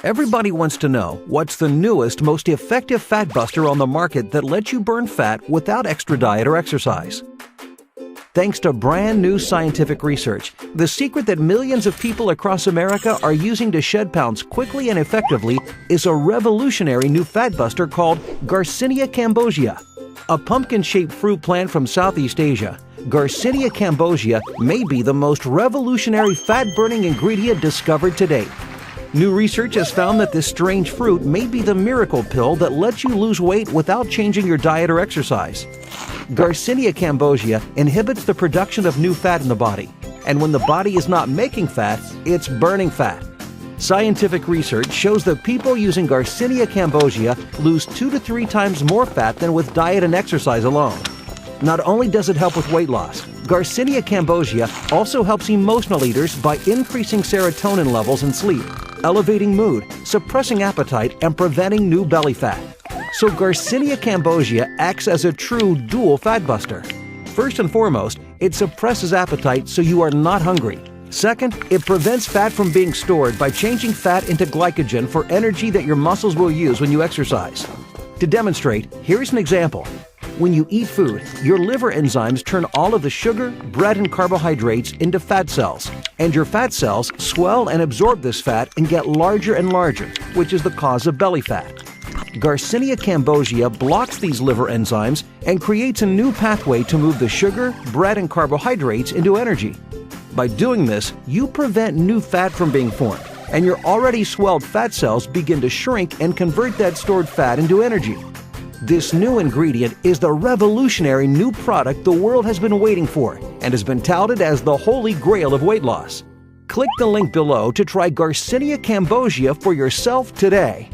Everybody wants to know what's the newest, most effective fat buster on the market that lets you burn fat without extra diet or exercise. Thanks to brand new scientific research, the secret that millions of people across America are using to shed pounds quickly and effectively is a revolutionary new fat buster called Garcinia Cambogia. A pumpkin-shaped fruit plant from Southeast Asia, Garcinia Cambogia may be the most revolutionary fat-burning ingredient discovered to date. New research has found that this strange fruit may be the miracle pill that lets you lose weight without changing your diet or exercise. Garcinia Cambogia inhibits the production of new fat in the body, and when the body is not making fat, it's burning fat. Scientific research shows that people using Garcinia Cambogia lose 2 to 3 times more fat than with diet and exercise alone. Not only does it help with weight loss, Garcinia Cambogia also helps emotional eaters by increasing serotonin levels in sleep, elevating mood, suppressing appetite, and preventing new belly fat. So Garcinia Cambogia acts as a true dual fat buster. First and foremost, it suppresses appetite so you are not hungry. Second, it prevents fat from being stored by changing fat into glycogen for energy that your muscles will use when you exercise. To demonstrate, here's an example. When you eat food, your liver enzymes turn all of the sugar, bread, and carbohydrates into fat cells, and your fat cells swell and absorb this fat and get larger and larger, which is the cause of belly fat. Garcinia Cambogia blocks these liver enzymes and creates a new pathway to move the sugar, bread, and carbohydrates into energy. By doing this, you prevent new fat from being formed, and your already swelled fat cells begin to shrink and convert that stored fat into energy. This new ingredient is the revolutionary new product the world has been waiting for and has been touted as the holy grail of weight loss. Click the link below to try Garcinia Cambogia for yourself today.